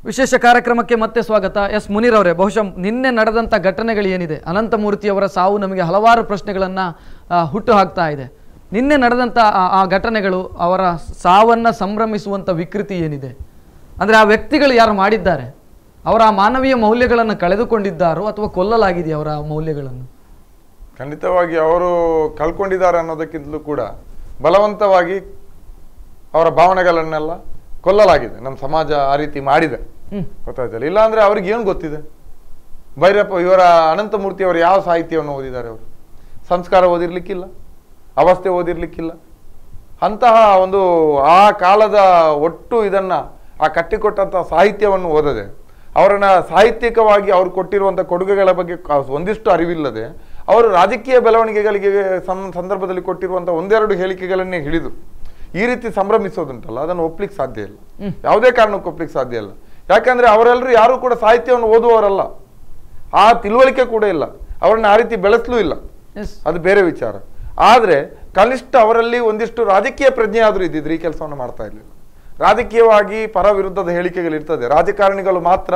ವಿಶೇಷ ಕಾರ್ಯಕ್ರಮಕ್ಕೆ ಮತ್ತೆ ಸ್ವಾಗತ. ಎಸ್ ಮುನೀರ್ ಅವರೇ, ಬಹುಶಃ ನಿನ್ನೆ ನಡೆದಂಥ ಘಟನೆಗಳು ಏನಿದೆ, ಅನಂತಮೂರ್ತಿಯವರ ಸಾವು ನಮಗೆ ಹಲವಾರು ಪ್ರಶ್ನೆಗಳನ್ನು ಹುಟ್ಟು ಹಾಕ್ತಾ ಇದೆ. ನಿನ್ನೆ ನಡೆದಂಥ ಆ ಘಟನೆಗಳು, ಅವರ ಸಾವನ್ನು ಸಂಭ್ರಮಿಸುವಂಥ ವಿಕೃತಿ ಏನಿದೆ, ಅಂದರೆ ಆ ವ್ಯಕ್ತಿಗಳು ಯಾರು ಮಾಡಿದ್ದಾರೆ, ಅವರ ಮಾನವೀಯ ಮೌಲ್ಯಗಳನ್ನು ಕಳೆದುಕೊಂಡಿದ್ದಾರೋ ಅಥವಾ ಕೊಲ್ಲಲಾಗಿದೆಯಾ ಅವರ ಮೌಲ್ಯಗಳನ್ನು? ಖಂಡಿತವಾಗಿ ಅವರು ಕಳ್ಕೊಂಡಿದ್ದಾರೆ ಅನ್ನೋದಕ್ಕಿಂತಲೂ ಕೂಡ ಬಲವಂತವಾಗಿ ಅವರ ಭಾವನೆಗಳನ್ನೆಲ್ಲ ಕೊಲ್ಲಲಾಗಿದೆ. ನಮ್ಮ ಸಮಾಜ ಆ ರೀತಿ ಮಾಡಿದೆ, ಗೊತ್ತಾಯ್ತಲ್ಲ. ಇಲ್ಲಾಂದ್ರೆ ಅವ್ರಿಗೆ ಏನು ಗೊತ್ತಿದೆ? ಭೈರಪ್ಪ ಇವರ ಅನಂತಮೂರ್ತಿ ಅವರು ಯಾವ ಸಾಹಿತ್ಯವನ್ನು ಓದಿದ್ದಾರೆ? ಅವರು ಸಂಸ್ಕಾರ ಓದಿರ್ಲಿಕ್ಕಿಲ್ಲ, ಅವಸ್ಥೆ ಓದಿರ್ಲಿಕ್ಕಿಲ್ಲ. ಅಂತಹ ಒಂದು ಆ ಕಾಲದ ಒಟ್ಟು ಇದನ್ನ ಆ ಕಟ್ಟಿಕೊಟ್ಟಂತಹ ಸಾಹಿತ್ಯವನ್ನು ಓದದೆ, ಅವರನ್ನ ಸಾಹಿತ್ಯಿಕವಾಗಿ ಅವ್ರು ಕೊಟ್ಟಿರುವಂಥ ಕೊಡುಗೆಗಳ ಬಗ್ಗೆ ಒಂದಿಷ್ಟು ಅರಿವಿಲ್ಲದೆ, ಅವರು ರಾಜಕೀಯ ಬೆಳವಣಿಗೆಗಳಿಗೆ ಸಂದರ್ಭದಲ್ಲಿ ಕೊಟ್ಟಿರುವಂಥ ಒಂದೆರಡು ಹೇಳಿಕೆಗಳನ್ನೇ ಹಿಡಿದು ಈ ರೀತಿ ಸಂಭ್ರಮಿಸೋದುಂಟಲ್ಲ, ಅದನ್ನು ಒಪ್ಲಿಕ್ಕೆ ಸಾಧ್ಯ ಇಲ್ಲ. ಯಾವುದೇ ಕಾರಣಕ್ಕೂ ಒಪ್ಲಿಕ್ಕೆ ಸಾಧ್ಯ ಇಲ್ಲ. ಯಾಕಂದ್ರೆ ಅವರೆಲ್ಲರೂ ಯಾರು ಕೂಡ ಸಾಹಿತ್ಯವನ್ನು ಓದುವವರಲ್ಲ, ಆ ತಿಳುವಳಿಕೆ ಕೂಡ ಇಲ್ಲ, ಅವರನ್ನ ಆ ರೀತಿ ಬೆಳೆಸಲೂ ಇಲ್ಲ, ಅದು ಬೇರೆ ವಿಚಾರ. ಆದ್ರೆ ಕನಿಷ್ಠ ಅವರಲ್ಲಿ ಒಂದಿಷ್ಟು ರಾಜಕೀಯ ಪ್ರಜ್ಞೆ ಆದ್ರೂ ಇದ್ದಿದ್ರೆ ಈ ಕೆಲಸವನ್ನು ಮಾಡ್ತಾ ಇರ್ಲಿಲ್ಲ. ರಾಜಕೀಯವಾಗಿ ಪರ ವಿರುದ್ಧದ ಹೇಳಿಕೆಗಳಿರ್ತದೆ, ರಾಜಕಾರಣಿಗಳು ಮಾತ್ರ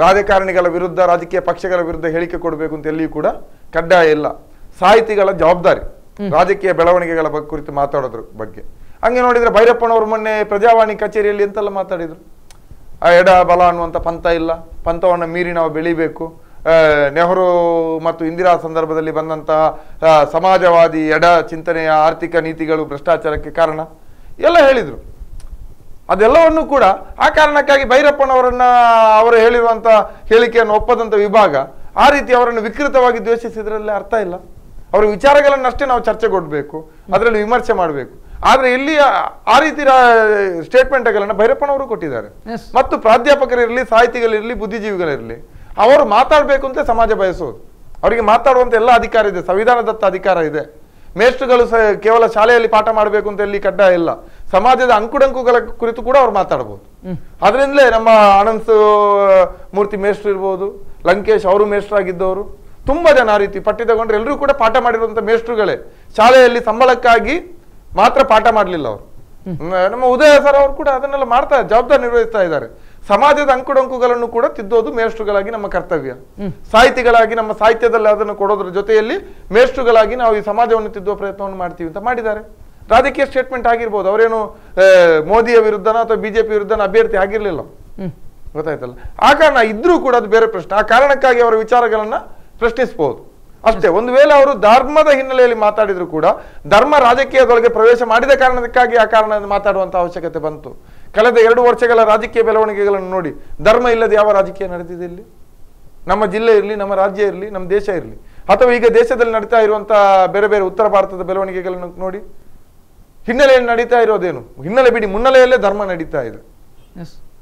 ರಾಜಕಾರಣಿಗಳ ವಿರುದ್ಧ, ರಾಜಕೀಯ ಪಕ್ಷಗಳ ವಿರುದ್ಧ ಹೇಳಿಕೆ ಕೊಡಬೇಕು ಅಂತ ಎಲ್ಲಿಯೂ ಕೂಡ ಕಡ್ಡಾಯ ಇಲ್ಲ. ಸಾಹಿತಿಗಳ ಜವಾಬ್ದಾರಿ ರಾಜಕೀಯ ಬೆಳವಣಿಗೆಗಳ ಕುರಿತು ಮಾತಾಡೋದ್ರ ಬಗ್ಗೆ. ಹಂಗೆ ನೋಡಿದ್ರೆ ಭೈರಪ್ಪನವರು ಮೊನ್ನೆ ಪ್ರಜಾವಾಣಿ ಕಚೇರಿಯಲ್ಲಿ ಎಂತೆಲ್ಲ ಮಾತಾಡಿದ್ರು. ಎಡ ಬಲ ಅನ್ನುವಂಥ ಪಂಥ ಇಲ್ಲ, ಪಂಥವನ್ನು ಮೀರಿ ನಾವು ಬೆಳಿಬೇಕು, ನೆಹರು ಮತ್ತು ಇಂದಿರಾ ಸಂದರ್ಭದಲ್ಲಿ ಬಂದಂತಹ ಸಮಾಜವಾದಿ ಎಡ ಚಿಂತನೆಯ ಆರ್ಥಿಕ ನೀತಿಗಳು ಭ್ರಷ್ಟಾಚಾರಕ್ಕೆ ಕಾರಣ ಎಲ್ಲ ಹೇಳಿದ್ರು. ಅದೆಲ್ಲವನ್ನು ಕೂಡ ಆ ಕಾರಣಕ್ಕಾಗಿ ಭೈರಪ್ಪನವರನ್ನ ಅವರು ಹೇಳಿರುವಂತ ಹೇಳಿಕೆಯನ್ನು ಒಪ್ಪದಂತ ವಿಭಾಗ ಆ ರೀತಿ ಅವರನ್ನು ವಿಕೃತವಾಗಿ ದ್ವೇಷಿಸಿದ್ರಲ್ಲಿ ಅರ್ಥ ಇಲ್ಲ. ಅವರ ವಿಚಾರಗಳನ್ನಷ್ಟೇ ನಾವು ಚರ್ಚೆ ಕೊಡಬೇಕು, ಅದರಲ್ಲಿ ವಿಮರ್ಶೆ ಮಾಡಬೇಕು. ಆದ್ರೆ ಇಲ್ಲಿ ಆ ರೀತಿ ಸ್ಟೇಟ್ಮೆಂಟ್ಗಳನ್ನು ಭೈರಪ್ಪನವರು ಕೊಟ್ಟಿದ್ದಾರೆ. ಮತ್ತು ಪ್ರಾಧ್ಯಾಪಕರಿರಲಿ, ಸಾಹಿತಿಗಳಿರಲಿ, ಬುದ್ಧಿಜೀವಿಗಳಿರಲಿ, ಅವರು ಮಾತಾಡಬೇಕು ಅಂತ ಸಮಾಜ ಬಯಸೋದು. ಅವರಿಗೆ ಮಾತಾಡುವಂತ ಎಲ್ಲ ಅಧಿಕಾರ ಇದೆ, ಸಂವಿಧಾನದತ್ತ ಅಧಿಕಾರ ಇದೆ. ಮೇಷ್ಟ್ರುಗಳು ಕೇವಲ ಶಾಲೆಯಲ್ಲಿ ಪಾಠ ಮಾಡಬೇಕು ಅಂತ ಎಲ್ಲಿ ಕಡ್ಡಾಯ ಇಲ್ಲ. ಸಮಾಜದ ಅಂಕುಡಂಕುಗಳ ಕುರಿತು ಕೂಡ ಅವ್ರು ಮಾತಾಡಬಹುದು. ಅದರಿಂದಲೇ ನಮ್ಮ ಆನಂದ್ ಮೂರ್ತಿ ಮೇಷ್ಟ್ರು ಇರ್ಬೋದು, ಲಂಕೇಶ್ ಅವರು ಮೇಷ್ಟ್ರಾಗಿದ್ದವರು, ತುಂಬಾ ಜನ ಆ ರೀತಿ ಪಟ್ಟಿ ತಗೊಂಡ್ರೆ ಎಲ್ಲರೂ ಕೂಡ ಪಾಠ ಮಾಡಿರುವಂತ ಮೇಷ್ಟ್ರುಗಳೇ. ಶಾಲೆಯಲ್ಲಿ ಸಂಬಳಕ್ಕಾಗಿ ಮಾತ್ರ ಪಾಠ ಮಾಡಲಿಲ್ಲ ಅವರು. ನಮ್ಮ ಉದಯ ಸರ್ ಅವರು ಕೂಡ ಅದನ್ನೆಲ್ಲ ಮಾಡ್ತಾ ಜವಾಬ್ದಾರಿ ನಿರ್ವಹಿಸ್ತಾ ಇದ್ದಾರೆ. ಸಮಾಜದ ಅಂಕುಡೊಂಕುಗಳನ್ನು ಕೂಡ ತಿದ್ದೋದು ಮೇಷ್ಟ್ರುಗಳಾಗಿ ನಮ್ಮ ಕರ್ತವ್ಯ. ಸಾಹಿತಿಗಳಾಗಿ ನಮ್ಮ ಸಾಹಿತ್ಯದಲ್ಲಿ ಅದನ್ನು ಕೊಡೋದ್ರ ಜೊತೆಯಲ್ಲಿ ಮೇಷ್ಟ್ರುಗಳಾಗಿ ನಾವು ಈ ಸಮಾಜವನ್ನು ತಿದ್ದುವ ಪ್ರಯತ್ನವನ್ನು ಮಾಡ್ತೀವಿ ಅಂತ ಮಾಡಿದ್ದಾರೆ. ರಾಜಕೀಯ ಸ್ಟೇಟ್ಮೆಂಟ್ ಆಗಿರ್ಬೋದು, ಅವರೇನು ಮೋದಿಯ ವಿರುದ್ಧನ ಅಥವಾ ಬಿಜೆಪಿ ವಿರುದ್ಧನ ಅಭ್ಯರ್ಥಿ ಆಗಿರ್ಲಿಲ್ಲ, ಗೊತ್ತಾಯ್ತಲ್ಲ. ಆ ಕಾರಣ ಇದ್ರೂ ಕೂಡ ಅದು ಬೇರೆ ಪ್ರಶ್ನೆ. ಆ ಕಾರಣಕ್ಕಾಗಿ ಅವರ ವಿಚಾರಗಳನ್ನ ಪ್ರಶ್ನಿಸಬಹುದು ಅಷ್ಟೇ. ಒಂದು ವೇಳೆ ಅವರು ಧರ್ಮದ ಹಿನ್ನೆಲೆಯಲ್ಲಿ ಮಾತಾಡಿದ್ರು ಕೂಡ ಧರ್ಮ ರಾಜಕೀಯದೊಳಗೆ ಪ್ರವೇಶ ಮಾಡಿದ ಕಾರಣಕ್ಕಾಗಿ ಆ ಕಾರಣ ಮಾತಾಡುವಂತ ಅವಶ್ಯಕತೆ ಬಂತು. ಕಳೆದ 2 ವರ್ಷಗಳ ರಾಜಕೀಯ ಬೆಳವಣಿಗೆಗಳನ್ನು ನೋಡಿ, ಧರ್ಮ ಇಲ್ಲದೆ ಯಾವ ರಾಜಕೀಯ ನಡೆದಿದೆ ಇಲ್ಲಿ? ನಮ್ಮ ಜಿಲ್ಲೆ ಇರಲಿ, ನಮ್ಮ ರಾಜ್ಯ ಇರಲಿ, ನಮ್ಮ ದೇಶ ಇರಲಿ, ಅಥವಾ ಈಗ ದೇಶದಲ್ಲಿ ನಡೀತಾ ಇರುವಂತಹ ಬೇರೆ ಬೇರೆ ಉತ್ತರ ಭಾರತದ ಬೆಳವಣಿಗೆಗಳನ್ನು ನೋಡಿ, ಹಿನ್ನೆಲೆಯಲ್ಲಿ ನಡೀತಾ ಇರೋದೇನು? ಹಿನ್ನೆಲೆ ಬಿಡಿ, ಮುನ್ನೆಲೆಯಲ್ಲೇ ಧರ್ಮ ನಡೀತಾ ಇದೆ.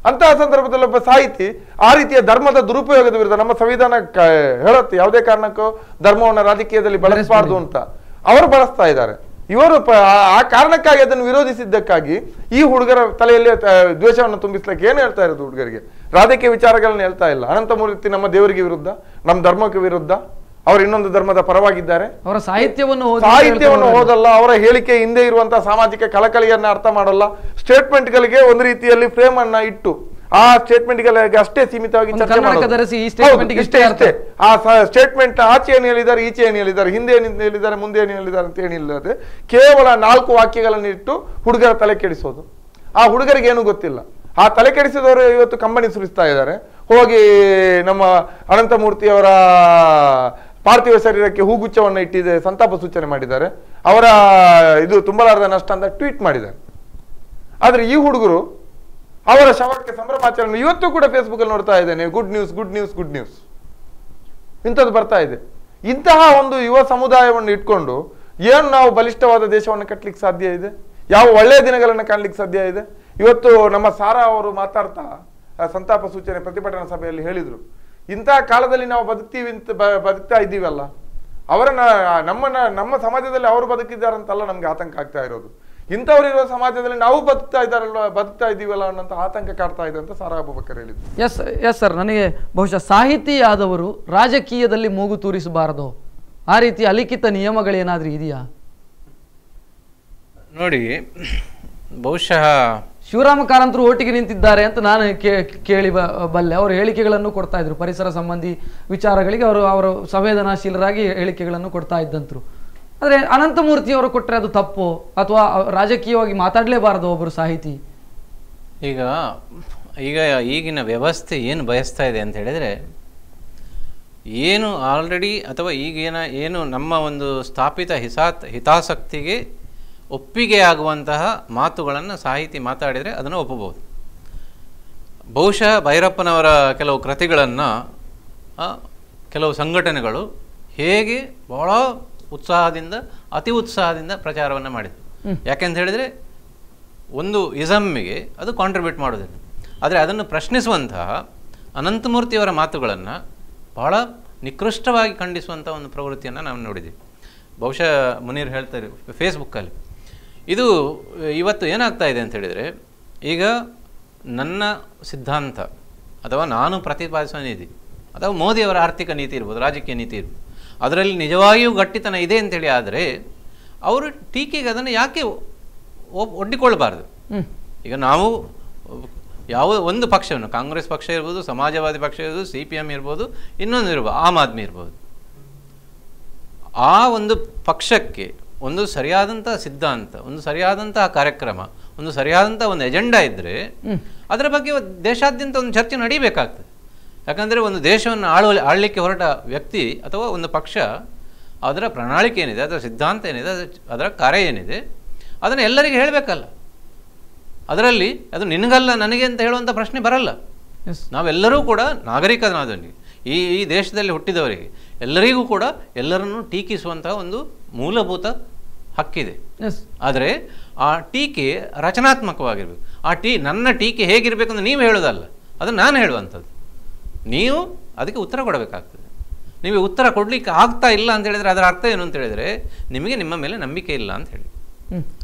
ಅಂತಹ ಸಂದರ್ಭದಲ್ಲಿ ಒಬ್ಬ ಸಾಹಿತಿ ಆ ರೀತಿಯ ಧರ್ಮದ ದುರುಪಯೋಗದ ವಿರುದ್ಧ, ನಮ್ಮ ಸಂವಿಧಾನ ಹೇಳುತ್ತೆ ಯಾವುದೇ ಕಾರಣಕ್ಕೂ ಧರ್ಮವನ್ನು ರಾಜಕೀಯದಲ್ಲಿ ಬಳಸಬಾರ್ದು ಅಂತ, ಅವರು ಬಳಸ್ತಾ ಇದ್ದಾರೆ. ಇವರು ಆ ಕಾರಣಕ್ಕಾಗಿ ಅದನ್ನು ವಿರೋಧಿಸಿದ್ದಕ್ಕಾಗಿ ಈ ಹುಡುಗರ ತಲೆಯಲ್ಲಿ ದ್ವೇಷವನ್ನು ತುಂಬಿಸ್ಲಿಕ್ಕೆ ಏನು ಹೇಳ್ತಾ ಇರೋದು? ಹುಡುಗರಿಗೆ ರಾಜಕೀಯ ವಿಚಾರಗಳನ್ನ ಹೇಳ್ತಾ ಇಲ್ಲ. ಅನಂತಮೂರ್ತಿ ನಮ್ಮ ದೇವರಿಗೆ ವಿರುದ್ಧ, ನಮ್ಮ ಧರ್ಮಕ್ಕೆ ವಿರುದ್ಧ, ಅವರು ಇನ್ನೊಂದು ಧರ್ಮದ ಪರವಾಗಿದ್ದಾರೆ. ಅವರ ಸಾಹಿತ್ಯವನ್ನು ಓದಲ್ಲ, ಅವರ ಹೇಳಿಕೆ ಹಿಂದೆ ಇರುವಂತಹ ಸಾಮಾಜಿಕ ಕಳಕಳಿಯನ್ನ ಅರ್ಥ ಮಾಡಲ್ಲ. ಸ್ಟೇಟ್ಮೆಂಟ್ಗಳಿಗೆ ಒಂದು ರೀತಿಯಲ್ಲಿ ಫ್ರೇಮ್ ಅನ್ನ ಇಟ್ಟು ಆ ಸ್ಟೇಟ್ಮೆಂಟ್ಗಳಿಗೆ ಅಷ್ಟೇ ಸೀಮಿತವಾಗಿ ಚರ್ಚೆ ಮಾಡೋದು. ಆ ಸ್ಟೇಟ್ಮೆಂಟ್ ಆಚೆ ಏನು ಹೇಳಿದ್ದಾರೆ, ಈಚೆ ಏನು ಹೇಳಿದ್ದಾರೆ, ಹಿಂದೆ ಏನು ಹೇಳಿದ್ದಾರೆ, ಮುಂದೆ ಏನು ಹೇಳಿದ್ದಾರೆ ಅಂತ ಏನಿಲ್ಲದೆ ಕೇವಲ 4 ವಾಕ್ಯಗಳನ್ನು ಇಟ್ಟು ಹುಡುಗರ ತಲೆ ಕೆಡಿಸೋದು. ಆ ಹುಡುಗರಿಗೆ ಏನು ಗೊತ್ತಿಲ್ಲ. ಆ ತಲೆ ಕೆಡಿಸಿದವರು ಇವತ್ತು ಕಂಬನಿ ಸುರಿಸ್ತಾ ಇದ್ದಾರೆ. ಹೋಗಿ ನಮ್ಮ ಅನಂತಮೂರ್ತಿಯವರ ಪಾರ್ಥಿವ ಶರೀರಕ್ಕೆ ಹೂಗುಚ್ಛವನ್ನು ಇಟ್ಟಿದೆ, ಸಂತಾಪ ಸೂಚನೆ ಮಾಡಿದ್ದಾರೆ. ಅವರ ಇದು ತುಂಬಲಾರದ ನಷ್ಟ ಅಂತ ಟ್ವೀಟ್ ಮಾಡಿದ್ದಾರೆ. ಆದ್ರೆ ಈ ಹುಡುಗರು ಅವರ ಶವಕ್ಕೆ ಸಂಭ್ರಮಾಚರಣೆ ಇವತ್ತು ಕೂಡ ಫೇಸ್ಬುಕ್ ಅಲ್ಲಿ ನೋಡ್ತಾ ಇದ್ದೇನೆ. Good news, good news, good news ಇಂಥದ್ದು ಬರ್ತಾ ಇದೆ. ಇಂತಹ ಒಂದು ಯುವ ಸಮುದಾಯವನ್ನು ಇಟ್ಕೊಂಡು ಏನು ನಾವು ಬಲಿಷ್ಠವಾದ ದೇಶವನ್ನು ಕಟ್ಟಲಿಕ್ಕೆ ಸಾಧ್ಯ ಇದೆ? ಯಾವ ಒಳ್ಳೆಯ ದಿನಗಳನ್ನು ಕಾಣಲಿಕ್ಕೆ ಸಾಧ್ಯ ಇದೆ? ಇವತ್ತು ನಮ್ಮ ಸಾರಾ ಅವರು ಮಾತಾಡ್ತಾ ಸಂತಾಪ ಸೂಚನೆ ಪ್ರತಿಭಟನಾ ಸಭೆಯಲ್ಲಿ ಹೇಳಿದ್ರು, ಇಂತಹ ಕಾಲದಲ್ಲಿ ನಾವು ಬದುಕ್ತಾ ಇದ್ದೀವಲ್ಲ, ಅವರನ್ನ ನಮ್ಮ ಸಮಾಜದಲ್ಲಿ ಅವರು ಬದುಕಿದ್ದಾರಂತಲ್ಲ ನಮ್ಗೆ ಆತಂಕ ಆಗ್ತಾ ಇರೋದು. ಇಂಥವರಿರುವ ಸಮಾಜದಲ್ಲಿ ನಾವು ಬದುಕ್ತಾ ಇದ್ದೀವಲ್ಲ ಅನ್ನೋಂಥ ಆತಂಕ ಕಾಡ್ತಾ ಇದೆ ಅಂತ ಸಾರಾ ಅಬೂಬಕರ್ ಹೇಳಿದ್ರು. ಎಸ್ ಸರ್, ನನಗೆ ಬಹುಶಃ ಸಾಹಿತಿಯಾದವರು ರಾಜಕೀಯದಲ್ಲಿ ಮೂಗು ತೂರಿಸಬಾರದು, ಆ ರೀತಿ ಅಲಿಖಿತ ನಿಯಮಗಳೇನಾದ್ರೂ ಇದೆಯಾ? ನೋಡಿ, ಬಹುಶಃ ಶಿವರಾಮ ಕಾರಂತರು ಒಟ್ಟಿಗೆ ನಿಂತಿದ್ದಾರೆ ಅಂತ ನಾನು ಕೇಳಿ ಬಲ್ಲೆ. ಅವರು ಹೇಳಿಕೆಗಳನ್ನು ಕೊಡ್ತಾ ಇದ್ರು ಪರಿಸರ ಸಂಬಂಧಿ ವಿಚಾರಗಳಿಗೆ. ಅವರು ಸಂವೇದನಾಶೀಲರಾಗಿ ಹೇಳಿಕೆಗಳನ್ನು ಕೊಡ್ತಾ ಇದ್ದಂತರು. ಆದರೆ ಅನಂತಮೂರ್ತಿ ಅವರು ಕೊಟ್ಟರೆ ಅದು ತಪ್ಪು ಅಥವಾ ರಾಜಕೀಯವಾಗಿ ಮಾತಾಡಲೇಬಾರದು ಒಬ್ಬರು ಸಾಹಿತಿ? ಈಗಿನ ವ್ಯವಸ್ಥೆ ಏನು ಬಯಸ್ತಾ ಇದೆ ಅಂತ ಹೇಳಿದರೆ, ಏನು ಆಲ್ರೆಡಿ ಅಥವಾ ಏನು ನಮ್ಮ ಒಂದು ಸ್ಥಾಪಿತ ಹಿತಾಸಕ್ತಿಗೆ ಒಪ್ಪಿಗೆ ಆಗುವಂತಹ ಮಾತುಗಳನ್ನು ಸಾಹಿತಿ ಮಾತಾಡಿದರೆ ಅದನ್ನು ಒಪ್ಪಬಹುದು. ಬಹುಶಃ ಭೈರಪ್ಪನವರ ಕೆಲವು ಕೃತಿಗಳನ್ನು ಕೆಲವು ಸಂಘಟನೆಗಳು ಹೇಗೆ ಬಹಳ ಉತ್ಸಾಹದಿಂದ ಅತಿ ಉತ್ಸಾಹದಿಂದ ಪ್ರಚಾರವನ್ನು ಮಾಡಿದರು. ಯಾಕೆಂತ ಹೇಳಿದರೆ ಒಂದು ಇಸಮ್ಮಿಗೆ ಅದು ಕಾಂಟ್ರಿಬ್ಯೂಟ್ ಮಾಡೋದಿಲ್ಲ. ಆದರೆ ಅದನ್ನು ಪ್ರಶ್ನಿಸುವಂತಹ ಅನಂತಮೂರ್ತಿಯವರ ಮಾತುಗಳನ್ನು ಬಹಳ ನಿಕೃಷ್ಟವಾಗಿ ಖಂಡಿಸುವಂಥ ಒಂದು ಪ್ರವೃತ್ತಿಯನ್ನು ನಾವು ನೋಡಿದ್ದೀವಿ. ಬಹುಶಃ ಮುನೀರ್ ಹೇಳ್ತಾರೆ ಫೇಸ್ಬುಕ್ಕಲ್ಲಿ. ಇದು ಇವತ್ತು ಏನಾಗ್ತಾ ಇದೆ ಅಂತ ಹೇಳಿದರೆ, ಈಗ ನನ್ನ ಸಿದ್ಧಾಂತ ಅಥವಾ ನಾನು ಪ್ರತಿಪಾದಿಸುವ ನೀತಿ ಅಥವಾ ಮೋದಿಯವರ ಆರ್ಥಿಕ ನೀತಿ ಇರ್ಬೋದು, ರಾಜಕೀಯ ನೀತಿ ಇರ್ಬೋದು, ಅದರಲ್ಲಿ ನಿಜವಾಗಿಯೂ ಗಟ್ಟಿತನ ಇದೆ ಅಂತೇಳಿ ಆದರೆ ಅವರು ಟೀಕೆಗೆ ಅದನ್ನು ಯಾಕೆ ಒಡ್ಡಿಕೊಳ್ಳಬಾರ್ದು? ಈಗ ನಾವು ಯಾವ ಒಂದು ಪಕ್ಷವನ್ನು, ಕಾಂಗ್ರೆಸ್ ಪಕ್ಷ ಇರ್ಬೋದು, ಸಮಾಜವಾದಿ ಪಕ್ಷ ಇರ್ಬೋದು, CPM ಇರ್ಬೋದು, ಇನ್ನೊಂದು ಇರ್ಬೋದು, ಆಮ್ ಆದ್ಮಿ ಇರ್ಬೋದು, ಆ ಒಂದು ಪಕ್ಷಕ್ಕೆ ಒಂದು ಸರಿಯಾದಂಥ ಸಿದ್ಧಾಂತ, ಒಂದು ಸರಿಯಾದಂತಹ ಕಾರ್ಯಕ್ರಮ, ಒಂದು ಸರಿಯಾದಂಥ ಒಂದು ಎಜೆಂಡಾ ಇದ್ದರೆ ಅದರ ಬಗ್ಗೆ ದೇಶಾದ್ಯಂತ ಒಂದು ಚರ್ಚೆ ನಡೀಬೇಕಾಗ್ತದೆ. ಯಾಕಂದರೆ ಒಂದು ದೇಶವನ್ನು ಆಳಲಿಕ್ಕೆ ಹೊರಟ ವ್ಯಕ್ತಿ ಅಥವಾ ಒಂದು ಪಕ್ಷ ಅದರ ಪ್ರಣಾಳಿಕೆ ಏನಿದೆ, ಅದರ ಸಿದ್ಧಾಂತ ಏನಿದೆ, ಅದರ ಕಾರ್ಯ ಏನಿದೆ, ಅದನ್ನು ಎಲ್ಲರಿಗೆ ಹೇಳಬೇಕಲ್ಲ. ಅದರಲ್ಲಿ ಅದು ನಿನಗಲ್ಲ ನನಗೆ ಅಂತ ಹೇಳುವಂಥ ಪ್ರಶ್ನೆ ಬರಲ್ಲ. ನಾವೆಲ್ಲರೂ ಕೂಡ ನಾಗರಿಕನಾದವನಿಗೆ, ಈ ದೇಶದಲ್ಲಿ ಹುಟ್ಟಿದವರಿಗೆ ಎಲ್ಲರಿಗೂ ಕೂಡ ಎಲ್ಲರನ್ನೂ ಟೀಕಿಸುವಂತಹ ಒಂದು ಮೂಲಭೂತ ಹಕ್ಕಿದೆ. ಆದರೆ ಆ ಟೀಕೆ ರಚನಾತ್ಮಕವಾಗಿರ್ಬೇಕು. ನನ್ನ ಟೀಕೆ ಹೇಗಿರಬೇಕು ಅಂತ ನೀವು ಹೇಳೋದಲ್ಲ, ಅದನ್ನು ನಾನು ಹೇಳುವಂಥದ್ದು. ನೀವು ಅದಕ್ಕೆ ಉತ್ತರ ಕೊಡಬೇಕಾಗ್ತದೆ. ನೀವು ಉತ್ತರ ಕೊಡಲಿಕ್ಕೆ ಆಗ್ತಾ ಇಲ್ಲ ಅಂತ ಹೇಳಿದರೆ ಅದರ ಅರ್ಥ ಏನು ಅಂತ ಹೇಳಿದರೆ ನಿಮಗೆ ನಿಮ್ಮ ಮೇಲೆ ನಂಬಿಕೆ ಇಲ್ಲ ಅಂತ ಹೇಳಿ,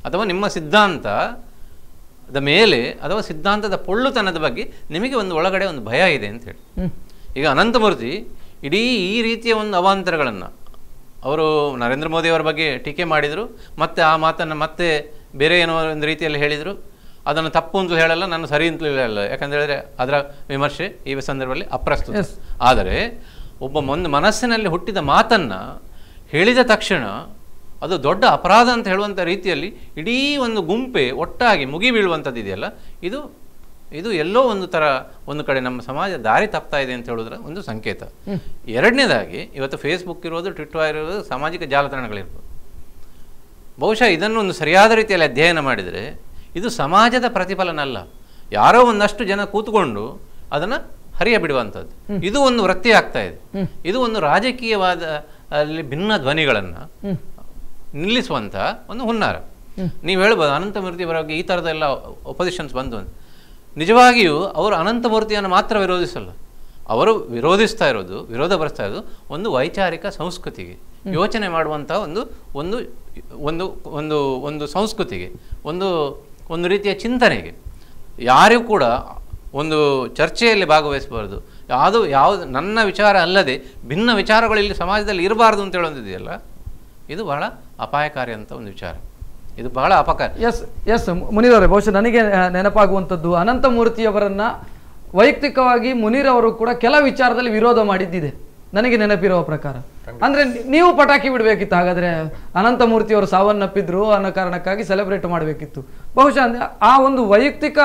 ಅಥವಾ ನಿಮ್ಮ ಸಿದ್ಧಾಂತದ ಮೇಲೆ ಅಥವಾ ಸಿದ್ಧಾಂತದ ಪೊಳ್ಳುತನದ ಬಗ್ಗೆ ನಿಮಗೆ ಒಂದು ಒಳಗಡೆ ಒಂದು ಭಯ ಇದೆ ಅಂತ ಹೇಳಿ. ಈಗ ಅನಂತಮೂರ್ತಿ ಇಡೀ ಈ ರೀತಿಯ ಒಂದು ಅವಾಂತರಗಳನ್ನು ಅವರು ನರೇಂದ್ರ ಮೋದಿಯವರ ಬಗ್ಗೆ ಟೀಕೆ ಮಾಡಿದರು, ಮತ್ತು ಆ ಮಾತನ್ನು ಮತ್ತೆ ಬೇರೆ ಏನೋ ಒಂದು ರೀತಿಯಲ್ಲಿ ಹೇಳಿದರು. ಅದನ್ನು ತಪ್ಪು ಅಂತಲೂ ಹೇಳಲ್ಲ, ನಾನು ಸರಿ ಅಂತಲೂ ಹೇಳಲ್ಲ, ಯಾಕಂತೇಳಿದರೆ ಅದರ ವಿಮರ್ಶೆ ಈ ಸಂದರ್ಭದಲ್ಲಿ ಅಪ್ರಸ್ತುತ. ಆದರೆ ಒಂದು ಮನಸ್ಸಿನಲ್ಲಿ ಹುಟ್ಟಿದ ಮಾತನ್ನು ಹೇಳಿದ ತಕ್ಷಣ ಅದು ದೊಡ್ಡ ಅಪರಾಧ ಅಂತ ಹೇಳುವಂಥ ರೀತಿಯಲ್ಲಿ ಇಡೀ ಒಂದು ಗುಂಪೆ ಒಟ್ಟಾಗಿ ಮುಗಿ ಬೀಳುವಂಥದ್ದು ಇದೆಯಲ್ಲ, ಇದು ಎಲ್ಲೋ ಒಂದು ಕಡೆ ನಮ್ಮ ಸಮಾಜ ದಾರಿ ತಪ್ತಾ ಇದೆ ಅಂತ ಹೇಳೋದ್ರ ಒಂದು ಸಂಕೇತ. ಎರಡನೇದಾಗಿ ಇವತ್ತು ಫೇಸ್ಬುಕ್ ಇರೋದು, ಟ್ವಿಟರ್ ಇರೋದು, ಸಾಮಾಜಿಕ ಜಾಲತಾಣಗಳಿರ್ಬೋದು. ಬಹುಶಃ ಇದನ್ನು ಒಂದು ಸರಿಯಾದ ರೀತಿಯಲ್ಲಿ ಅಧ್ಯಯನ ಮಾಡಿದರೆ ಇದು ಸಮಾಜದ ಪ್ರತಿಫಲನ ಅಲ್ಲ, ಯಾರೋ ಒಂದಷ್ಟು ಜನ ಕೂತ್ಕೊಂಡು ಅದನ್ನು ಹರಿಯ ಬಿಡುವಂಥದ್ದು. ಇದು ಒಂದು ವೃತ್ತಿ ಆಗ್ತಾ ಇದೆ. ಇದು ಒಂದು ರಾಜಕೀಯವಾದ ಅಲ್ಲಿ ಭಿನ್ನ ಧ್ವನಿಗಳನ್ನು ನಿಲ್ಲಿಸುವಂಥ ಒಂದು ಹುನ್ನಾರ. ನೀವು ಹೇಳ್ಬೋದು ಅನಂತಮೂರ್ತಿಯವರ ಬಗ್ಗೆ ಈ ಥರದ್ದೆಲ್ಲ ಒಪೋಸಿಷನ್ಸ್ ಬಂದು ಅಂತ. ನಿಜವಾಗಿಯೂ ಅವರು ಅನಂತಮೂರ್ತಿಯನ್ನು ಮಾತ್ರ ವಿರೋಧಿಸಲ್ಲ, ಅವರು ವಿರೋಧಪಡಿಸ್ತಾ ಇರೋದು ಒಂದು ವೈಚಾರಿಕ ಸಂಸ್ಕೃತಿಗೆ, ಯೋಚನೆ ಮಾಡುವಂಥ ಒಂದು ಸಂಸ್ಕೃತಿಗೆ, ಒಂದು ರೀತಿಯ ಚಿಂತನೆಗೆ. ಯಾರಿಗೂ ಕೂಡ ಒಂದು ಚರ್ಚೆಯಲ್ಲಿ ಭಾಗವಹಿಸಬಾರ್ದು. ಯಾವುದು ನನ್ನ ವಿಚಾರ ಅಲ್ಲದೆ ಭಿನ್ನ ವಿಚಾರಗಳು ಇಲ್ಲಿ ಸಮಾಜದಲ್ಲಿ ಇರಬಾರ್ದು ಅಂತ ಹೇಳೋದಿದೆಯಲ್ಲ, ಇದು ಬಹಳ ಅಪಾಯಕಾರಿ ಅಂತ ಒಂದು ವಿಚಾರ. ಇದು ಬಹಳ ಅಪಕಾರಿ. ಎಸ್ ಮುನೀರ್ ಅವರೇ, ಬಹುಶಃ ನನಗೆ ನೆನಪಾಗುವಂಥದ್ದು ಅನಂತಮೂರ್ತಿಯವರನ್ನ ವೈಯಕ್ತಿಕವಾಗಿ ಮುನೀರ್ ಅವರು ಕೂಡ ಕೆಲ ವಿಚಾರದಲ್ಲಿ ವಿರೋಧ ಮಾಡಿದ್ದಿದೆ ನನಗೆ ನೆನಪಿರುವ ಪ್ರಕಾರ. ಅಂದ್ರೆ ನೀವು ಪಟಾಕಿ ಬಿಡಬೇಕಿತ್ತು, ಹಾಗಾದ್ರೆ ಅನಂತಮೂರ್ತಿಯವರು ಸಾವನ್ನಪ್ಪಿದ್ರು ಅನ್ನೋ ಕಾರಣಕ್ಕಾಗಿ ಸೆಲೆಬ್ರೇಟ್ ಮಾಡಬೇಕಿತ್ತು. ಬಹುಶಃ ಆ ಒಂದು ವೈಯಕ್ತಿಕ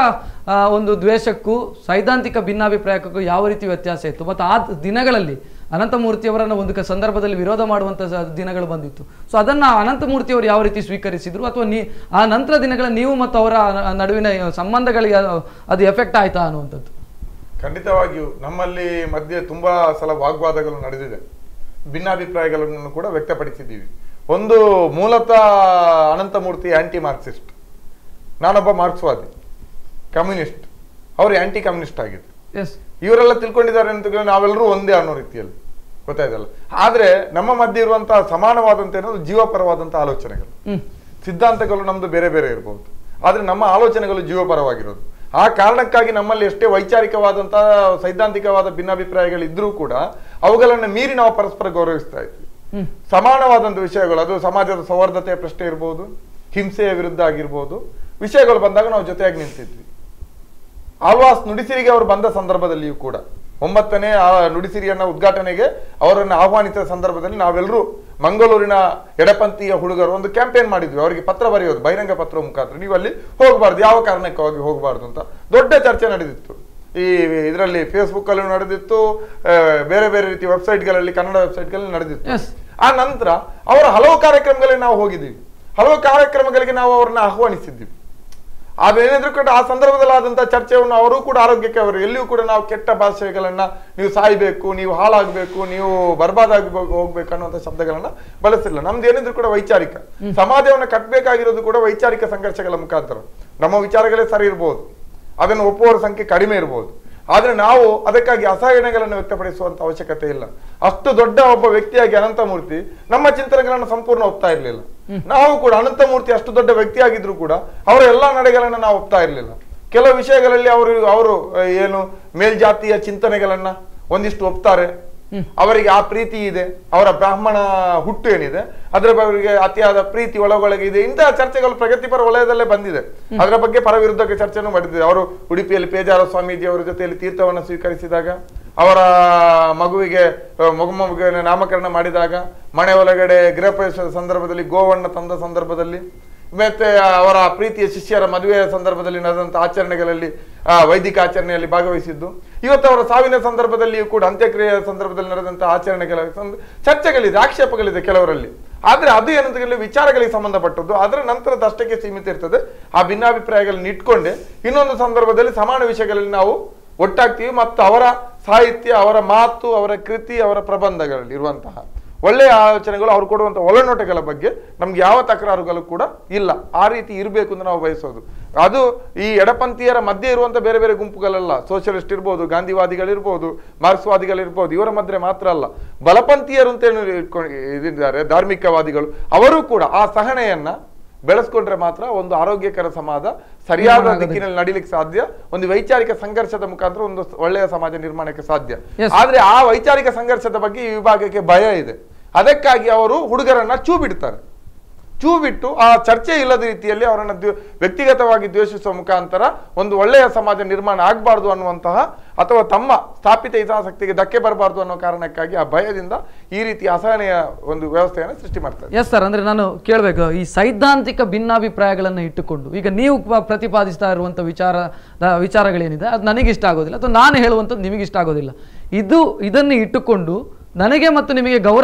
ಒಂದು ದ್ವೇಷಕ್ಕೂ ಸೈದ್ಧಾಂತಿಕ ಭಿನ್ನಾಭಿಪ್ರಾಯಕ್ಕೂ ಯಾವ ರೀತಿ ವ್ಯತ್ಯಾಸ ಇತ್ತು? ಮತ್ತು ಆ ದಿನಗಳಲ್ಲಿ ಅನಂತಮೂರ್ತಿಯವರನ್ನು ಒಂದು ಸಂದರ್ಭದಲ್ಲಿ ವಿರೋಧ ಮಾಡುವಂಥ ದಿನಗಳು ಬಂದಿತ್ತು. ಸೊ ಅದನ್ನು ಅನಂತಮೂರ್ತಿಯವರು ಯಾವ ರೀತಿ ಸ್ವೀಕರಿಸಿದ್ರು, ಅಥವಾ ಆ ನಂತರ ದಿನಗಳ ನೀವು ಮತ್ತು ಅವರ ನಡುವಿನ ಸಂಬಂಧಗಳಿಗೆ ಅದು ಎಫೆಕ್ಟ್ ಆಯ್ತಾ ಅನ್ನುವಂಥದ್ದು? ಖಂಡಿತವಾಗಿಯೂ ನಮ್ಮಲ್ಲಿ ಮಧ್ಯೆ ತುಂಬಾ ಸಲ ವಾಗ್ವಾದಗಳು ನಡೆದಿದೆ, ಭಿನ್ನಾಭಿಪ್ರಾಯಗಳನ್ನು ಕೂಡ ವ್ಯಕ್ತಪಡಿಸಿದ್ದೀವಿ. ಒಂದು ಮೂಲತಃ ಅನಂತಮೂರ್ತಿ ಆಂಟಿ ಮಾರ್ಕ್ಸಿಸ್ಟ್, ನಾನೊಬ್ಬ ಮಾರ್ಕ್ಸ್ವಾದಿ, ಕಮ್ಯುನಿಸ್ಟ್, ಅವರು ಆಂಟಿ ಕಮ್ಯುನಿಸ್ಟ್ ಆಗಿದ್ರು. ಇವರೆಲ್ಲ ತಿಳ್ಕೊಂಡಿದ್ದಾರೆ ಅಂತ ನಾವೆಲ್ಲರೂ ಒಂದೇ ಅನ್ನೋ ರೀತಿಯಲ್ಲಿ ಗೊತ್ತಾಯ್ತಲ್ಲ. ಆದ್ರೆ ನಮ್ಮ ಮಧ್ಯೆ ಇರುವಂತಹ ಸಮಾನವಾದಂತ ಏನೋ ಜೀವಪರವಾದಂತಹ ಆಲೋಚನೆಗಳು, ಸಿದ್ಧಾಂತಗಳು ನಮ್ದು ಬೇರೆ ಬೇರೆ ಇರಬಹುದು, ಆದ್ರೆ ನಮ್ಮ ಆಲೋಚನೆಗಳು ಜೀವಪರವಾಗಿರೋದು. ಆ ಕಾರಣಕ್ಕಾಗಿ ನಮ್ಮಲ್ಲಿ ಎಷ್ಟೇ ವೈಚಾರಿಕವಾದಂತಹ ಸೈದ್ಧಾಂತಿಕವಾದ ಭಿನ್ನಾಭಿಪ್ರಾಯಗಳಿದ್ರೂ ಕೂಡ ಅವುಗಳನ್ನು ಮೀರಿ ನಾವು ಪರಸ್ಪರ ಗೌರವಿಸ್ತಾ ಇದ್ವಿ. ಸಮಾನವಾದಂಥ ವಿಷಯಗಳು, ಅದು ಸಮಾಜದ ಸೌಹಾರ್ದತೆಯ ಪ್ರಶ್ನೆ ಇರ್ಬೋದು, ಹಿಂಸೆಯ ವಿರುದ್ಧ ಆಗಿರ್ಬೋದು, ವಿಷಯಗಳು ಬಂದಾಗ ನಾವು ಜೊತೆಯಾಗಿ ನಿಂತಿದ್ವಿ. ಆಳ್ವಾಸ್ ನುಡಿಸಿರಿಗೆ ಅವರು ಬಂದ ಸಂದರ್ಭದಲ್ಲಿಯೂ ಕೂಡ 9ನೇ ನುಡಿಸಿರಿಯನ್ನ ಉದ್ಘಾಟನೆಗೆ ಅವರನ್ನು ಆಹ್ವಾನಿಸಿದ ಸಂದರ್ಭದಲ್ಲಿ ನಾವೆಲ್ಲರೂ ಮಂಗಳೂರಿನ ಎಡಪಂಥೀಯ ಹುಡುಗರು ಒಂದು ಕ್ಯಾಂಪೇನ್ ಮಾಡಿದ್ವಿ. ಅವರಿಗೆ ಪತ್ರ ಬರೆಯೋದು, ಬಹಿರಂಗ ಪತ್ರ ಮುಖಾಂತರ, ನೀವು ಅಲ್ಲಿ ಹೋಗಬಾರ್ದು, ಯಾವ ಕಾರಣಕ್ಕಾಗಿ ಹೋಗಬಾರ್ದು ಅಂತ ದೊಡ್ಡ ಚರ್ಚೆ ನಡೆದಿತ್ತು. ಈ ಇದರಲ್ಲಿ ಫೇಸ್ಬುಕ್ ಅಲ್ಲಿ ನಡೆದಿತ್ತು, ಬೇರೆ ಬೇರೆ ರೀತಿಯ ವೆಬ್ಸೈಟ್ಗಳಲ್ಲಿ, ಕನ್ನಡ ವೆಬ್ಸೈಟ್ಗಳಲ್ಲಿ ನಡೆದಿತ್ತು. ಆ ನಂತರ ಅವರ ಹಲವು ಕಾರ್ಯಕ್ರಮಗಳಿಗೆ ನಾವು ಹೋಗಿದ್ದೀವಿ, ಹಲವು ಕಾರ್ಯಕ್ರಮಗಳಿಗೆ ನಾವು ಅವ್ರನ್ನ ಆಹ್ವಾನಿಸಿದ್ದೀವಿ. ಅದೇನಿದ್ರು ಕೂಡ ಆ ಸಂದರ್ಭದಲ್ಲಿ ಆದಂತಹ ಚರ್ಚೆಯನ್ನು ಅವರು ಕೂಡ ಆರೋಗ್ಯಕ್ಕೆ ಅವರು ಎಲ್ಲಿಯೂ ಕೂಡ ನಾವು ಕೆಟ್ಟ ಭಾಷೆಗಳನ್ನ, ನೀವು ಸಾಯ್ಬೇಕು, ನೀವು ಹಾಳಾಗ್ಬೇಕು, ನೀವು ಬರ್ಬಾದಾಗಿ ಹೋಗ್ಬೇಕು ಅನ್ನುವಂಥ ಶಬ್ದಗಳನ್ನ ಬಳಸಿಲ್ಲ. ನಮ್ದು ಏನಿದ್ರು ಕೂಡ ವೈಚಾರಿಕ ಸಮಾಜವನ್ನು ಕಟ್ಟಬೇಕಾಗಿರೋದು ಕೂಡ ವೈಚಾರಿಕ ಸಂಘರ್ಷಗಳ ಮುಖಾಂತರ. ನಮ್ಮ ವಿಚಾರಗಳೇ ಸರಿ ಇರ್ಬೋದು, ಅದನ್ನು ಒಪ್ಪುವವರ ಸಂಖ್ಯೆ ಕಡಿಮೆ ಇರ್ಬೋದು, ಆದ್ರೆ ನಾವು ಅದಕ್ಕಾಗಿ ಅಸಹನೆಗಳನ್ನು ವ್ಯಕ್ತಪಡಿಸುವಂತ ಅವಶ್ಯಕತೆ ಇಲ್ಲ. ಅಷ್ಟು ದೊಡ್ಡ ಒಬ್ಬ ವ್ಯಕ್ತಿಯಾಗಿ ಅನಂತಮೂರ್ತಿ ನಮ್ಮ ಚಿಂತನೆಗಳನ್ನು ಸಂಪೂರ್ಣ ಒಪ್ತಾ ಇರ್ಲಿಲ್ಲ. ನಾವು ಕೂಡ ಅನಂತಮೂರ್ತಿ ಅಷ್ಟು ದೊಡ್ಡ ವ್ಯಕ್ತಿಯಾಗಿದ್ರು ಕೂಡ ಅವರ ಎಲ್ಲಾ ನಡೆಗಳನ್ನ ನಾವು ಒಪ್ತಾ ಇರ್ಲಿಲ್ಲ. ಕೆಲವು ವಿಷಯಗಳಲ್ಲಿ ಅವರು ಏನು ಮೇಲ್ಜಾತಿಯ ಚಿಂತನೆಗಳನ್ನ ಒಂದಿಷ್ಟು ಒಪ್ತಾರೆ, ಅವರಿಗೆ ಆ ಪ್ರೀತಿ ಇದೆ, ಅವರ ಬ್ರಾಹ್ಮಣ ಹುಟ್ಟು ಏನಿದೆ ಅದರ ಬಗ್ಗೆ ಅತಿಯಾದ ಪ್ರೀತಿ ಒಳಗೊಳಗೆ ಇದೆ. ಇಂತಹ ಚರ್ಚೆಗಳು ಪ್ರಗತಿಪರ ವಲಯದಲ್ಲೇ ಬಂದಿದೆ. ಅದರ ಬಗ್ಗೆ ಪರ ವಿರುದ್ಧಕ್ಕೆ ಚರ್ಚೆನೂ ಮಾಡಿದ್ದಾರೆ. ಅವರು ಉಡುಪಿಯಲ್ಲಿ ಪೇಜಾರ ಸ್ವಾಮೀಜಿ ಅವರ ಜೊತೆಯಲ್ಲಿ ತೀರ್ಥವನ್ನು ಸ್ವೀಕರಿಸಿದಾಗ, ಅವರ ಮಗುವಿಗೆ ನಾಮಕರಣ ಮಾಡಿದಾಗ, ಮನೆ ಒಳಗಡೆ ಗೃಹ ಪ್ರವೇಶದ ಸಂದರ್ಭದಲ್ಲಿ ಗೋವನ್ನ ತಂದ ಸಂದರ್ಭದಲ್ಲಿ, ಮತ್ತೆ ಅವರ ಪ್ರೀತಿಯ ಶಿಷ್ಯರ ಮದುವೆಯ ಸಂದರ್ಭದಲ್ಲಿ ನಡೆದಂತಹ ಆಚರಣೆಗಳಲ್ಲಿ ವೈದಿಕ ಆಚರಣೆಯಲ್ಲಿ ಭಾಗವಹಿಸಿದ್ದು, ಇವತ್ತು ಅವರ ಸಾವಿನ ಸಂದರ್ಭದಲ್ಲಿಯೂ ಕೂಡ ಅಂತ್ಯಕ್ರಿಯೆಯ ಸಂದರ್ಭದಲ್ಲಿ ನಡೆದಂತಹ ಆಚರಣೆಗಳ ಚರ್ಚೆಗಳಿದೆ, ಆಕ್ಷೇಪಗಳಿದೆ ಕೆಲವರಲ್ಲಿ. ಆದ್ರೆ ಅದು ಏನಂತ ವಿಚಾರಗಳಿಗೆ ಸಂಬಂಧಪಟ್ಟದ್ದು, ಅದರ ನಂತರದ ಅಷ್ಟಕ್ಕೆ ಸೀಮಿತ ಇರ್ತದೆ. ಆ ಭಿನ್ನಾಭಿಪ್ರಾಯಗಳನ್ನ ಇಟ್ಕೊಂಡೆ ಇನ್ನೊಂದು ಸಂದರ್ಭದಲ್ಲಿ ಸಮಾನ ವಿಷಯಗಳಲ್ಲಿ ನಾವು ಒಟ್ಟಾಗ್ತೀವಿ. ಮತ್ತು ಅವರ ಸಾಹಿತ್ಯ, ಅವರ ಮಾತು, ಅವರ ಕೃತಿ, ಅವರ ಪ್ರಬಂಧಗಳಲ್ಲಿ ಇರುವಂತಹ ಒಳ್ಳೆಯ ಆಲೋಚನೆಗಳು, ಅವ್ರು ಕೊಡುವಂತಹ ಒಳನೋಟಗಳ ಬಗ್ಗೆ ನಮ್ಗೆ ಯಾವ ತಕರಾರುಗಳು ಕೂಡ ಇಲ್ಲ. ಆ ರೀತಿ ಇರಬೇಕು ಅಂತ ನಾವು ಬಯಸೋದು. ಅದು ಈ ಎಡಪಂಥೀಯರ ಮಧ್ಯೆ ಇರುವಂತ ಬೇರೆ ಬೇರೆ ಗುಂಪುಗಳೆಲ್ಲ, ಸೋಷಿಯಲಿಸ್ಟ್ ಇರ್ಬೋದು, ಗಾಂಧಿವಾದಿಗಳಿರ್ಬೋದು, ಮಾರ್ಕ್ಸ್ವಾದಿಗಳಿರ್ಬೋದು, ಇವರ ಮಧ್ಯೆ ಮಾತ್ರ ಅಲ್ಲ, ಬಲಪಂಥೀಯರು ಅಂತ ಇದ್ದಾರೆ, ಧಾರ್ಮಿಕವಾದಿಗಳು, ಅವರು ಕೂಡ ಆ ಸಹನೆಯನ್ನ ಬೆಳೆಸ್ಕೊಂಡ್ರೆ ಮಾತ್ರ ಒಂದು ಆರೋಗ್ಯಕರ ಸಮಾಜ ಸರಿಯಾದ ದಿಕ್ಕಿನಲ್ಲಿ ನಡೀಲಿಕ್ಕೆ ಸಾಧ್ಯ. ಒಂದು ವೈಚಾರಿಕ ಸಂಘರ್ಷದ ಮುಖಾಂತರ ಒಂದು ಒಳ್ಳೆಯ ಸಮಾಜ ನಿರ್ಮಾಣಕ್ಕೆ ಸಾಧ್ಯ. ಆದ್ರೆ ಆ ವೈಚಾರಿಕ ಸಂಘರ್ಷದ ಬಗ್ಗೆ ಈ ವಿಭಾಗಕ್ಕೆ ಭಯ ಇದೆ. ಅದಕ್ಕಾಗಿ ಅವರು ಹುಡುಗರನ್ನ ಚೂ ಬಿಟ್ಟು ಆ ಚರ್ಚೆ ಇಲ್ಲದ ರೀತಿಯಲ್ಲಿ ಅವರನ್ನ ವ್ಯಕ್ತಿಗತವಾಗಿ ದ್ವೇಷಿಸುವ ಮುಖಾಂತರ ಒಂದು ಒಳ್ಳೆಯ ಸಮಾಜ ನಿರ್ಮಾಣ ಆಗಬಾರ್ದು ಅನ್ನುವಂತಹ, ಅಥವಾ ತಮ್ಮ ಸ್ಥಾಪಿತ ಹಿತಾಸಕ್ತಿಗೆ ಧಕ್ಕೆ ಬರಬಾರ್ದು ಅನ್ನೋ ಕಾರಣಕ್ಕಾಗಿ ಆ ಭಯದಿಂದ ಈ ರೀತಿ ಅಸಹನೆಯ ಒಂದು ವ್ಯವಸ್ಥೆಯನ್ನು ಸೃಷ್ಟಿ ಮಾಡ್ತಾರೆ. ಎಸ್ ಸರ್, ಅಂದ್ರೆ ನಾನು ಕೇಳಬೇಕು, ಈ ಸೈದ್ಧಾಂತಿಕ ಭಿನ್ನಾಭಿಪ್ರಾಯಗಳನ್ನು ಇಟ್ಟುಕೊಂಡು ಈಗ ನೀವು ಪ್ರತಿಪಾದಿಸ್ತಾ ಇರುವಂಥ ವಿಚಾರಗಳೇನಿದೆ ಅದು ನನಗೆ ಇಷ್ಟ ಆಗೋದಿಲ್ಲ, ಅಥವಾ ನಾನು ಹೇಳುವಂಥದ್ದು ನಿಮಗೆ ಇಷ್ಟ ಆಗೋದಿಲ್ಲ, ಇದನ್ನು ಇಟ್ಟುಕೊಂಡು ನನಗೆ ಮತ್ತು ನಿಮಗೆ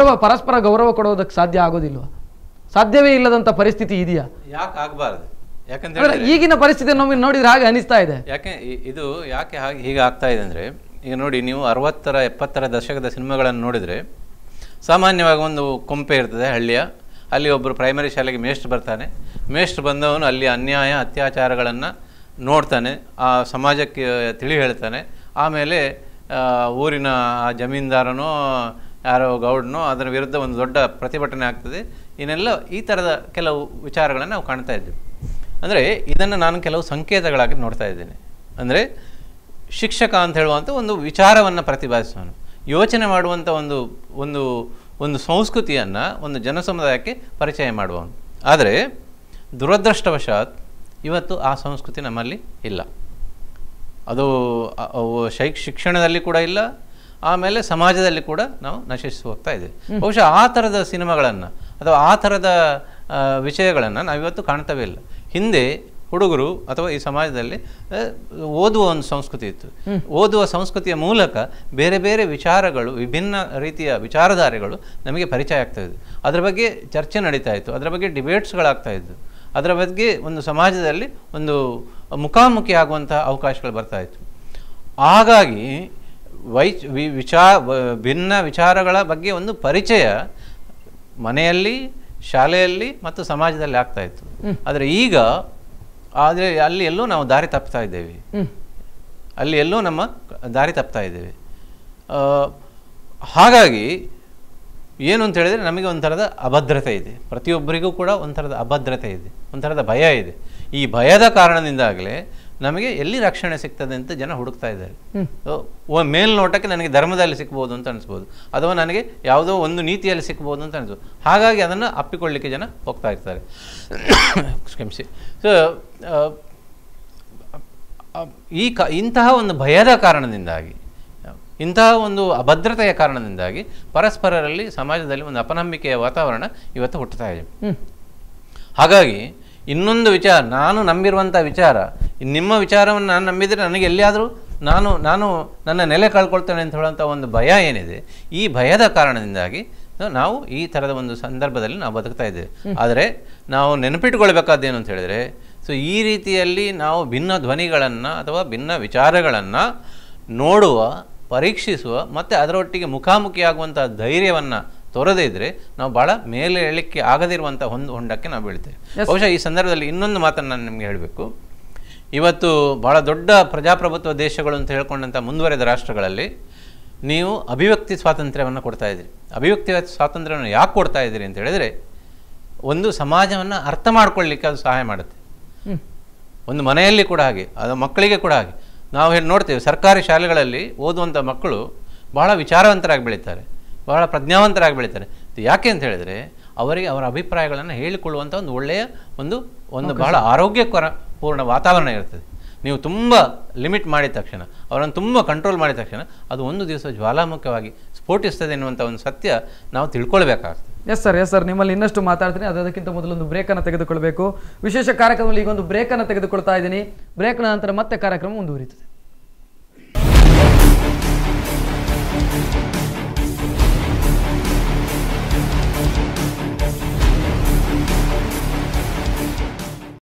ಪರಸ್ಪರ ಗೌರವ ಕೊಡೋದಕ್ಕೆ ಸಾಧ್ಯ ಆಗೋದಿಲ್ವಾ? ಸಾಧ್ಯವೇ ಇಲ್ಲದಂತ ಪರಿಸ್ಥಿತಿ ಇದೆಯಾ? ಯಾಕೆ ಆಗಬಾರ್ದು? ಯಾಕಂದ್ರೆ ಈಗಿನ ಪರಿಸ್ಥಿತಿ ನಮಗೆ ನೋಡಿದ್ರೆ ಹಾಗೆ ಅನಿಸ್ತಾ ಇದೆ. ಯಾಕೆ ಹೀಗೆ ಆಗ್ತಾ ಇದೆ ಅಂದರೆ, ಈಗ ನೋಡಿ, ನೀವು 60ರ 70ರ ದಶಕದ ಸಿನಿಮಾಗಳನ್ನು ನೋಡಿದರೆ ಸಾಮಾನ್ಯವಾಗಿ ಒಂದು ಕೊಂಪೆ ಇರ್ತದೆ ಹಳ್ಳಿಯ, ಅಲ್ಲಿ ಒಬ್ಬರು ಪ್ರೈಮರಿ ಶಾಲೆಗೆ ಮೇಷ್ಟ್ರು ಬರ್ತಾನೆ. ಮೇಷ್ಟ್ರು ಬಂದವನು ಅಲ್ಲಿ ಅನ್ಯಾಯ ಅತ್ಯಾಚಾರಗಳನ್ನು ನೋಡ್ತಾನೆ, ಆ ಸಮಾಜಕ್ಕೆ ತಿಳಿ ಹೇಳ್ತಾನೆ. ಆಮೇಲೆ ಊರಿನ ಜಮೀನ್ದಾರನೋ ಯಾರೋ ಗೌಡನೋ ಅದರ ವಿರುದ್ಧ ಒಂದು ದೊಡ್ಡ ಪ್ರತಿಭಟನೆ ಆಗ್ತದೆ. ಇನ್ನೆಲ್ಲ ಈ ಥರದ ಕೆಲವು ವಿಚಾರಗಳನ್ನು ನಾವು ಕಾಣ್ತಾ ಇದ್ದೀವಿ. ಅಂದರೆ ಇದನ್ನು ನಾನು ಕೆಲವು ಸಂಕೇತಗಳಾಗಿ ನೋಡ್ತಾ ಇದ್ದೇನೆ. ಅಂದರೆ ಶಿಕ್ಷಕ ಅಂತ ಹೇಳುವಂಥ ಒಂದು ವಿಚಾರವನ್ನು ಪ್ರತಿಪಾದಿಸುವನು, ಯೋಚನೆ ಮಾಡುವಂಥ ಒಂದು ಒಂದು ಒಂದು ಸಂಸ್ಕೃತಿಯನ್ನು ಒಂದು ಜನಸಮುದಾಯಕ್ಕೆ ಪರಿಚಯ ಮಾಡುವವನು. ಆದರೆ ದುರದೃಷ್ಟವಶಾತ್ ಇವತ್ತು ಆ ಸಂಸ್ಕೃತಿ ನಮ್ಮಲ್ಲಿ ಇಲ್ಲ. ಅದು ಶಿಕ್ಷಣದಲ್ಲಿ ಕೂಡ ಇಲ್ಲ, ಆಮೇಲೆ ಸಮಾಜದಲ್ಲಿ ಕೂಡ ನಾವು ನಶಿಸಿ ಹೋಗ್ತಾ ಇದ್ದೇವೆ. ಬಹುಶಃ ಆ ಥರದ ಸಿನಿಮಾಗಳನ್ನು ಅಥವಾ ಆ ಥರದ ವಿಷಯಗಳನ್ನು ನಾವಿವತ್ತು ಕಾಣ್ತವೇ ಇಲ್ಲ. ಹಿಂದೆ ಹುಡುಗರು ಅಥವಾ ಈ ಸಮಾಜದಲ್ಲಿ ಓದುವ ಒಂದು ಸಂಸ್ಕೃತಿ ಇತ್ತು. ಓದುವ ಸಂಸ್ಕೃತಿಯ ಮೂಲಕ ಬೇರೆ ಬೇರೆ ವಿಚಾರಗಳು, ವಿಭಿನ್ನ ರೀತಿಯ ವಿಚಾರಧಾರೆಗಳು ನಮಗೆ ಪರಿಚಯ ಆಗ್ತಾ ಇದ್ವು. ಅದರ ಬಗ್ಗೆ ಚರ್ಚೆ ನಡೀತಾ ಇತ್ತು, ಅದರ ಬಗ್ಗೆ ಡಿಬೇಟ್ಸ್ಗಳಾಗ್ತಾ ಇದ್ವು, ಅದರ ಬಗ್ಗೆ ಒಂದು ಸಮಾಜದಲ್ಲಿ ಒಂದು ಮುಖಾಮುಖಿ ಆಗುವಂಥ ಅವಕಾಶಗಳು ಬರ್ತಾ ಇತ್ತು. ಹಾಗಾಗಿ ಭಿನ್ನ ವಿಚಾರಗಳ ಬಗ್ಗೆ ಒಂದು ಪರಿಚಯ ಮನೆಯಲ್ಲಿ, ಶಾಲೆಯಲ್ಲಿ ಮತ್ತು ಸಮಾಜದಲ್ಲಿ ಆಗ್ತಾ ಇತ್ತು. ಆದರೆ ಈಗ ಅಲ್ಲಿ ಎಲ್ಲೋ ನಾವು ದಾರಿ ತಪ್ತಾ ಇದ್ದೇವೆ, ಅಲ್ಲಿ ಎಲ್ಲೋ ನಮ್ಮ ದಾರಿ ತಪ್ತಾ ಇದ್ದೇವೆ. ಹಾಗಾಗಿ ಏನು ಅಂತ ಹೇಳಿದರೆ ನಮಗೆ ಒಂಥರದ ಅಭದ್ರತೆ ಇದೆ, ಪ್ರತಿಯೊಬ್ಬರಿಗೂ ಕೂಡ ಒಂಥರದ ಅಭದ್ರತೆ ಇದೆ, ಒಂಥರದ ಭಯ ಇದೆ. ಈ ಭಯದ ಕಾರಣದಿಂದಾಗಲೇ ನಮಗೆ ಎಲ್ಲಿ ರಕ್ಷಣೆ ಸಿಗ್ತದೆ ಅಂತ ಜನ ಹುಡುಕ್ತಾ ಇದ್ದಾರೆ. ಮೇಲ್ನೋಟಕ್ಕೆ ನನಗೆ ಧರ್ಮದಲ್ಲಿ ಸಿಗ್ಬೋದು ಅಂತ ಅನಿಸ್ಬೋದು, ಅಥವಾ ನನಗೆ ಯಾವುದೋ ಒಂದು ನೀತಿಯಲ್ಲಿ ಸಿಗ್ಬೋದು ಅಂತ ಅನಿಸ್ಬೋದು. ಹಾಗಾಗಿ ಅದನ್ನು ಅಪ್ಪಿಕೊಳ್ಳಿಕ್ಕೆ ಜನ ಹೋಗ್ತಾ ಇರ್ತಾರೆ. ಕ್ಷಮಿಸಿ. ಸೊ ಇಂತಹ ಒಂದು ಭಯದ ಕಾರಣದಿಂದಾಗಿ, ಇಂತಹ ಒಂದು ಅಭದ್ರತೆಯ ಕಾರಣದಿಂದಾಗಿ ಪರಸ್ಪರರಲ್ಲಿ ಸಮಾಜದಲ್ಲಿ ಒಂದು ಅಪನಂಬಿಕೆಯ ವಾತಾವರಣ ಇವತ್ತು ಹುಟ್ಟುತ್ತಾ ಇದೆ. ಹಾಗಾಗಿ ಇನ್ನೊಂದು ವಿಚಾರ, ನಾನು ನಂಬಿರುವಂಥ ವಿಚಾರ, ನಿಮ್ಮ ವಿಚಾರವನ್ನು ನಾನು ನಂಬಿದರೆ ನನಗೆ ಎಲ್ಲಿಯಾದರೂ ನಾನು ನನ್ನ ನೆಲೆ ಕಳ್ಕೊಳ್ತೇನೆ ಅಂತ ಹೇಳುವಂಥ ಒಂದು ಭಯ ಏನಿದೆ, ಈ ಭಯದ ಕಾರಣದಿಂದಾಗಿ ನಾವು ಈ ಥರದ ಒಂದು ಸಂದರ್ಭದಲ್ಲಿ ನಾವು ಬದುಕ್ತಾ ಇದ್ದೇವೆ. ಆದರೆ ನಾವು ನೆನಪಿಟ್ಕೊಳ್ಬೇಕಾದ್ದೇನು ಅಂತ ಹೇಳಿದರೆ, ಸೊ ಈ ರೀತಿಯಲ್ಲಿ ನಾವು ಭಿನ್ನ ಧ್ವನಿಗಳನ್ನು ಅಥವಾ ಭಿನ್ನ ವಿಚಾರಗಳನ್ನು ನೋಡುವ, ಪರೀಕ್ಷಿಸುವ ಮತ್ತು ಅದರೊಟ್ಟಿಗೆ ಮುಖಾಮುಖಿಯಾಗುವಂಥ ಧೈರ್ಯವನ್ನು ತೋರದೇ ಇದ್ದರೆ ನಾವು ಭಾಳ ಮೇಲೆ ಏಳಲಿಕ್ಕೆ ಆಗದಿರುವಂಥ ಹೊಂಡಕ್ಕೆ ನಾವು ಬೀಳ್ತೇವೆ. ಬಹುಶಃ ಈ ಸಂದರ್ಭದಲ್ಲಿ ಇನ್ನೊಂದು ಮಾತನ್ನು ನಾನು ನಿಮಗೆ ಹೇಳಬೇಕು. ಇವತ್ತು ಭಾಳ ದೊಡ್ಡ ಪ್ರಜಾಪ್ರಭುತ್ವ ದೇಶಗಳು ಅಂತ ಹೇಳ್ಕೊಂಡಂಥ ಮುಂದುವರೆದ ರಾಷ್ಟ್ರಗಳಲ್ಲಿ ನೀವು ಅಭಿವ್ಯಕ್ತಿ ಸ್ವಾತಂತ್ರ್ಯವನ್ನು ಕೊಡ್ತಾ ಇದ್ದೀರಿ. ಅಭಿವ್ಯಕ್ತಿ ಸ್ವಾತಂತ್ರ್ಯವನ್ನು ಯಾಕೆ ಕೊಡ್ತಾ ಇದ್ದೀರಿ ಅಂತ ಹೇಳಿದರೆ, ಒಂದು ಸಮಾಜವನ್ನು ಅರ್ಥ ಮಾಡ್ಕೊಳ್ಳಿಕ್ಕೆ ಅದು ಸಹಾಯ ಮಾಡುತ್ತೆ. ಒಂದು ಮನೆಯಲ್ಲಿ ಕೂಡ ಹಾಗೆ, ಅದು ಮಕ್ಕಳಿಗೆ ಕೂಡ ಹಾಗೆ. ನಾವು ನೋಡ್ತೇವೆ, ಸರ್ಕಾರಿ ಶಾಲೆಗಳಲ್ಲಿ ಓದುವಂಥ ಮಕ್ಕಳು ಬಹಳ ವಿಚಾರವಂತರಾಗಿ ಬೆಳೀತಾರೆ, ಬಹಳ ಪ್ರಜ್ಞಾವಂತರಾಗಿ ಬೆಳೀತಾರೆ. ಯಾಕೆ ಅಂತ ಹೇಳಿದರೆ, ಅವರಿಗೆ ಅವರ ಅಭಿಪ್ರಾಯಗಳನ್ನು ಹೇಳಿಕೊಳ್ಳುವಂಥ ಒಂದು ಒಳ್ಳೆಯ ಒಂದು ಬಹಳ ಆರೋಗ್ಯಕರಪೂರ್ಣ ವಾತಾವರಣ ಇರ್ತದೆ. ನೀವು ತುಂಬ ಲಿಮಿಟ್ ಮಾಡಿದ ತಕ್ಷಣ, ಅವರನ್ನು ತುಂಬ ಕಂಟ್ರೋಲ್ ಮಾಡಿದ ತಕ್ಷಣ ಅದು ಒಂದು ದಿವಸ ಜ್ವಾಲಾಮುಖವಾಗಿ ಸ್ಫೋಟಿಸ್ತದೆ ಎನ್ನುವಂಥ ಒಂದು ಸತ್ಯ ನಾವು ತಿಳ್ಕೊಳ್ಬೇಕಾಗ್ತದೆ. ಎಸ್ ಸರ್, ನಿಮ್ಮಲ್ಲಿ ಇನ್ನಷ್ಟು ಮಾತಾಡ್ತೀನಿ. ಅದಕ್ಕಿಂತ ಮೊದಲೊಂದು ಬ್ರೇಕನ್ನು ತೆಗೆದುಕೊಳ್ಬೇಕು. ವಿಶೇಷ ಕಾರ್ಯಕ್ರಮದಲ್ಲಿ ಈಗೊಂದು ಬ್ರೇಕನ್ನು ತೆಗೆದುಕೊಳ್ತಾ ಇದ್ದೀನಿ. ಬ್ರೇಕ್ನ ನಂತರ ಮತ್ತೆ ಕಾರ್ಯಕ್ರಮ ಮುಂದುವರಿಯುತ್ತದೆ.